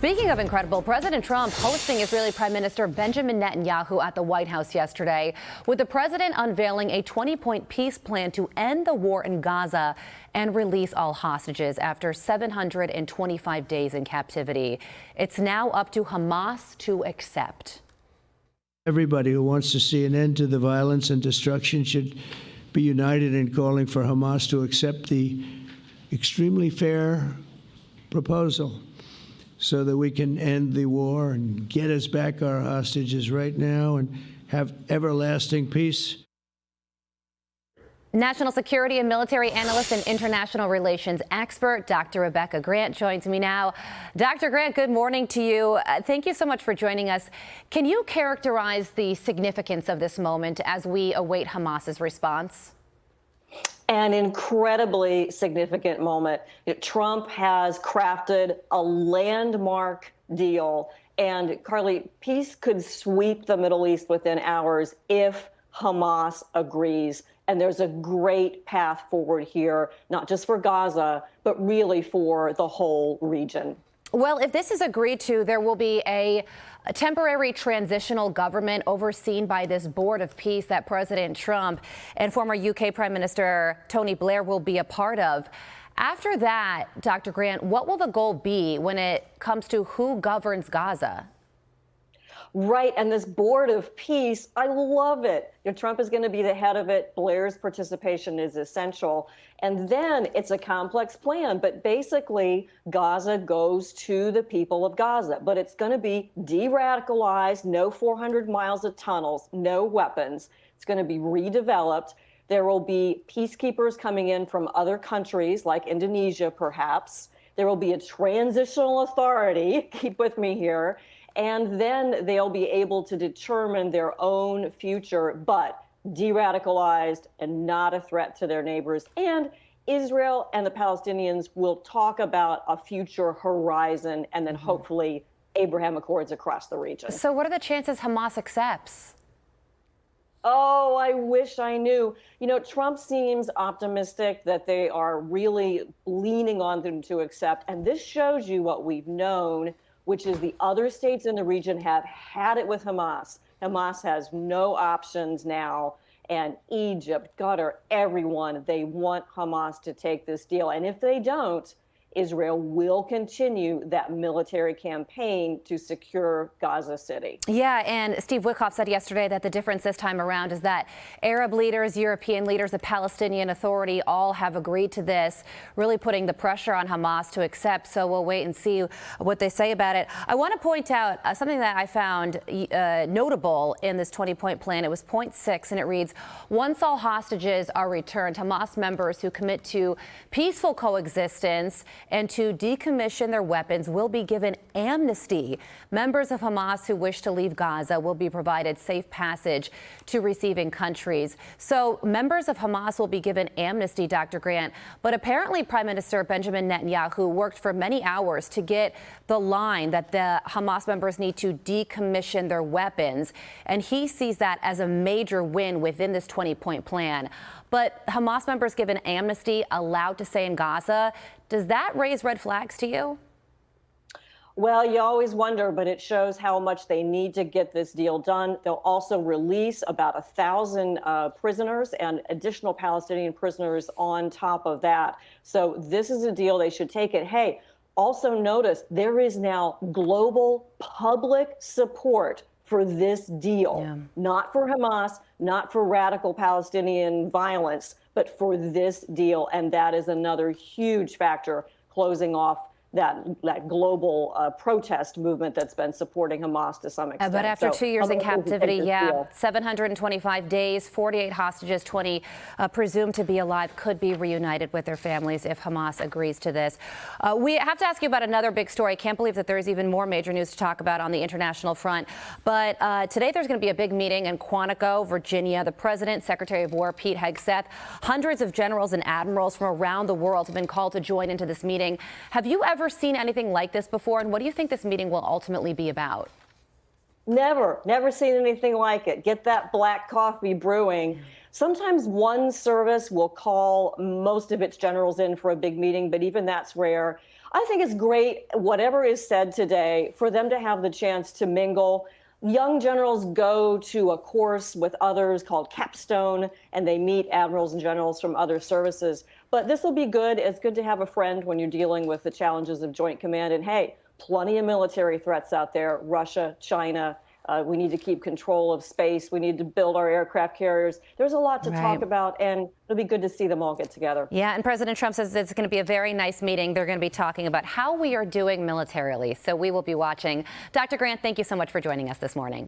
Speaking of incredible, President Trump hosting Israeli Prime Minister Benjamin Netanyahu at the White House yesterday, with the president unveiling a 20-point peace plan to end the war in Gaza and release all hostages after 725 days in captivity. It's now up to Hamas to accept. Everybody who wants to see an end to the violence and destruction should be united in calling for Hamas to accept the extremely fair proposal so that we can end the war and get us back our hostages right now and have everlasting peace. National security and military analyst and international relations expert Dr. Rebecca Grant joins me now. Dr. Grant, good morning to you. Thank you so much for joining us. Can you characterize the significance of this moment as we await Hamas's response? An incredibly significant moment. Trump has crafted a landmark deal, and Carly, peace could sweep the Middle East within hours if Hamas agrees. And there's a great path forward here, not just for Gaza, but really for the whole region. Well, if this is agreed to, there will be a temporary transitional government overseen by this board of peace that President Trump and former UK Prime Minister Tony Blair will be a part of. After that, Dr. Grant, what will the goal be when it comes to who governs Gaza? Right. And this board of peace, I love it. Trump is going to be the head of it. Blair's participation is essential. And then it's a complex plan. But basically, Gaza goes to the people of Gaza. But it's going to be de-radicalized, no 400 miles of tunnels, no weapons. It's going to be redeveloped. There will be peacekeepers coming in from other countries, like Indonesia, perhaps. There will be a transitional authority. Keep with me here. And then they'll be able to determine their own future, but de-radicalized and not a threat to their neighbors. And Israel and the Palestinians will talk about a future horizon and then hopefully Abraham Accords across the region. So what are the chances Hamas accepts? Oh, I wish I knew. Trump seems optimistic that they are really leaning on them to accept. And this shows you what we've known, which is the other states in the region have had it with Hamas. Hamas has no options now. And Egypt, Qatar, everyone, they want Hamas to take this deal. And if they don't, Israel will continue that military campaign to secure Gaza City. Yeah, and Steve Witkoff said yesterday that the difference this time around is that Arab leaders, European leaders, the Palestinian Authority all have agreed to this, really putting the pressure on Hamas to accept. So we'll wait and see what they say about it. I want to point out something that I found notable in this 20-point plan. It was point 6, and it reads, once all hostages are returned, Hamas members who commit to peaceful coexistence and to decommission their weapons will be given amnesty. Members of Hamas who wish to leave Gaza will be provided safe passage to receiving countries. So members of Hamas will be given amnesty, Dr. Grant. But apparently Prime Minister Benjamin Netanyahu worked for many hours to get the line that the Hamas members need to decommission their weapons. And he sees that as a major win within this 20-point plan. But Hamas members given amnesty, allowed to stay in Gaza. Does that raise red flags to you? Well, you always wonder, but it shows how much they need to get this deal done. They'll also release about 1,000 prisoners and additional Palestinian prisoners on top of that. So this is a deal. They should take it. Hey, also notice there is now global public support for this deal, not for Hamas, not for radical Palestinian violence, but for this deal. And that is another huge factor closing off that global protest movement that's been supporting Hamas to some extent. But after 2 years in captivity, 725 days, 48 hostages, 20 presumed to be alive, could be reunited with their families if Hamas agrees to this. We have to ask you about another big story. I can't believe that there is even more major news to talk about on the international front. But today there's going to be a big meeting in Quantico, Virginia. The President, Secretary of War Pete Hegseth, hundreds of generals and admirals from around the world have been called to join into this meeting. Have you ever seen anything like this before? And what do you think this meeting will ultimately be about? Never seen anything like it. Get that black coffee brewing. Sometimes one service will call most of its generals in for a big meeting, but even that's rare. I think it's great, whatever is said today, for them to have the chance to mingle. Young generals go to a course with others called Capstone, and they meet admirals and generals from other services. But this will be good. It's good to have a friend when you're dealing with the challenges of joint command. And hey, plenty of military threats out there, Russia, China. We need to keep control of space. We need to build our aircraft carriers. There's a lot to talk about, and it'll be good to see them all get together. Yeah, and President Trump says it's going to be a very nice meeting. They're going to be talking about how we are doing militarily, so we will be watching. Dr. Grant, thank you so much for joining us this morning.